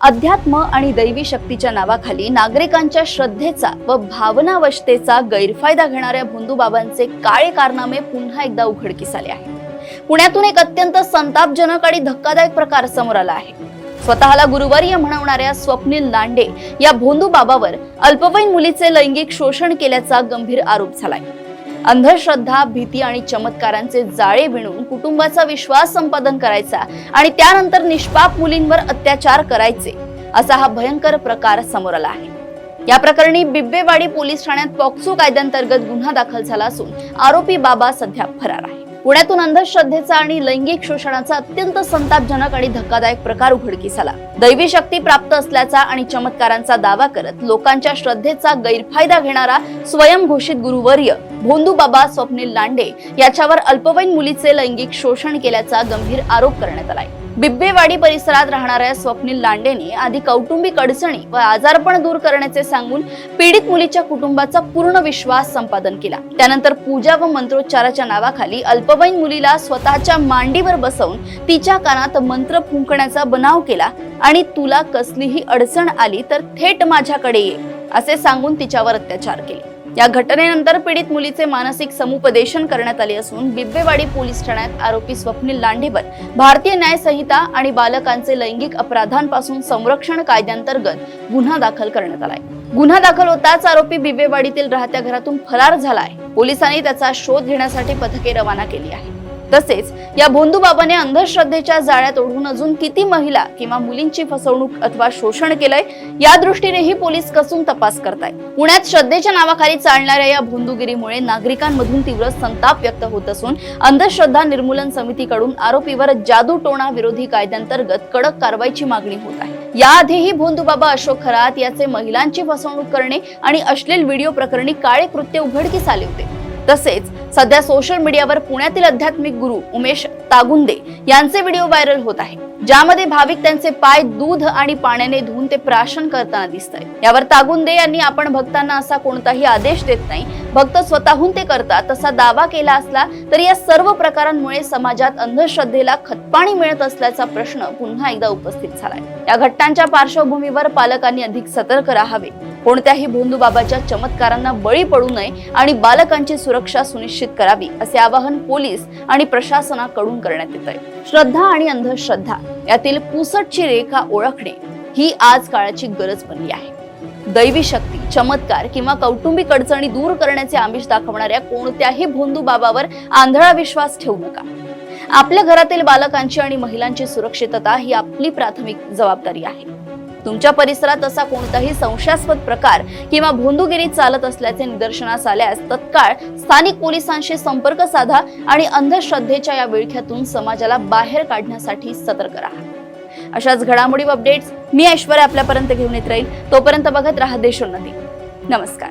अध्यात्म आणि दैवी शक्तीच्या नावाखाली नागरिकांच्या श्रद्धेचा व भावनावशतेचा गैरफायदा घेणाऱ्या भोंदूबाबांचे काळे कारनामे पुन्हा एकदा उघडकीस आले आहे। पुण्यातून एक अत्यंत संतापजनक आणि धक्कादायक प्रकार समोर आला आहे। स्वतःला गुरुवर्य म्हणवणाऱ्या स्वप्नील लांडे या भोंदूबाबावर अल्पवयीन मुलीचे लैंगिक शोषण केल्याचा गंभीर आरोप झालाय। अंधश्रद्धा, भीती आणि चमत्कारांचे जाळे विणून कुटुंबाचा विश्वास संपादन करायचा आणि त्यानंतर निष्पाप मुलींवर अत्याचार करायचे असा हा भयंकर प्रकार समोर आला आहे। या प्रकरणी बिब्बेवाडी पोलीस ठाण्यात पॉक्सो कायद्यांतर्गत गुन्हा दाखल झाला असून आरोपी बाबा सध्या फरार आहे। पुण्यातून अंधश्रद्धेचा आणि लैंगिक शोषणाचा अत्यंत संतापजनक आणि धक्कादायक प्रकार उघडकीस आला। दैवी शक्ती प्राप्त असल्याचा आणि चमत्कारांचा दावा करत लोकांच्या श्रद्धेचा गैरफायदा घेणारा स्वयंघोषित गुरुवर्य भोंदूबाबा स्वप्नील लांडे याच्यावर अल्पवयीन मुलीचे लैंगिक शोषण केल्याचा गंभीर आरोप करण्यात आलाय। बिब्बेवाडी परिसरात राहणाऱ्या स्वप्नील लांडेने आधी कौटुंबिक अडचणी व आजारपण दूर करण्याचे सांगून पीडित मुलीच्या कुटुंबाचा पूर्ण विश्वास संपादन केला। त्यानंतर पूजा व मंत्रोच्चाराच्या नावाखाली अल्पवयीन मुलीला स्वतःच्या मांडीवर बसवून तिच्या कानात मंत्र फुंकण्याचा बनाव केला आणि तुला कसलीही अडचण आली तर थेट माझ्याकडे ये असे सांगून तिच्यावर अत्याचार केले। या घटनेनंतर पीडित मुलीचे मानसिक समुपदेशन करण्यात आले असून बिब्बेवाडी पोलीस ठाण्यात आरोपी स्वप्नील लांडेवर भारतीय न्याय संहिता आणि बालकांचे लैंगिक अपराधांपासून संरक्षण कायद्यांतर्गत गुन्हा दाखल करण्यात आलाय। गुन्हा दाखल होताच आरोपी बिब्बेवाडीतील राहत्या घरातून फरार झालाय। पोलिसांनी त्याचा शोध घेण्यासाठी पथके रवाना केली आहे। तसेच या भोंदूबाबाने अंधश्रद्धेच्या जाळ्यात ओढून अजून किती महिला किंवा मुलींची फसवणूक अथवा शोषण केलंय या दृष्टीनेही पोलीस कसून तपास करतायत। पुण्यात श्रद्धेच्या नावाखाली चालणाऱ्या या भोंदूगिरीमुळे नागरिकांमधून तीव्र संताप व्यक्त होत असून अंधश्रद्धा निर्मूलन समितीकडून आरोपीवर जादूटोणा विरोधी कायद्यांतर्गत कडक कारवाईची मागणी होत आहे। याआधीही भोंदूबाबा अशोक खरात याचे महिलांची फसवणूक करणे आणि अश्लील व्हिडिओ प्रकरणी काळे कृत्य उघडकीस आले होते। तसेच सध्या सोशल मीडियावर पुण्यातील आध्यात्मिक गुरु उमेश तागुंदे यांचे व्हिडिओ व्हायरल होत आहे, ज्यामध्ये भाविक त्यांचे पाय दूध आणि पाण्याने धुवून ते प्राशन करताना दिसतात। यावर तागुंदे यांनी आपण भक्तांना असा कोणताही आदेश देत नाही, भक्त स्वतःहून ते करतात तसा दावा केला असला तरी या सर्व प्रकारांमुळे समाजात अंधश्रद्धेला खतपाणी मिळत असल्याचा प्रश्न पुन्हा एकदा उपस्थित झालाय। या घटनांच्या पार्श्वभूमीवर पालकांनी अधिक सतर्क राहावे, कोणत्याही भोंदूबाबाच्या चमत्कारांना बळी पडू नये आणि बालकांची सुरक्षा सुनिश्चित करावी असे आवाहन पोलीस आणि प्रशासनाकडून करण्यात येत आहे। श्रद्धा आणि अंधश्रद्धा यातील पुसटची रेखा ओळखणे ही आज काळाची गरज बनली आहे। दैवी शक्ती, चमत्कार किंवा कौटुंबिक अडचणी दूर करण्याचे आमिष दाखवणाऱ्या कोणत्याही भोंदूबाबावर आंधळा विश्वास ठेवू नका। आपल्या घरातील बालकांची आणि महिलांची सुरक्षितता ही आपली प्राथमिक जबाबदारी आहे। तुमच्या परिसरात असा कोणताही संशयास्पद प्रकार किंवा भोंदूगिरी चालत असल्याचे निदर्शनास आल्यास तत्काळ स्थानिक पोलिसांशी संपर्क साधा आणि अंधश्रद्धेच्या या विळख्यातून समाजाला बाहेर काढण्यासाठी सतर्क राहा। अशाच घडामोडी व अपडेट्स मी ऐश्वर्या आपल्यापर्यंत घेऊन येत राहील। तोपर्यंत बघत राहा देशोन्नती। नमस्कार।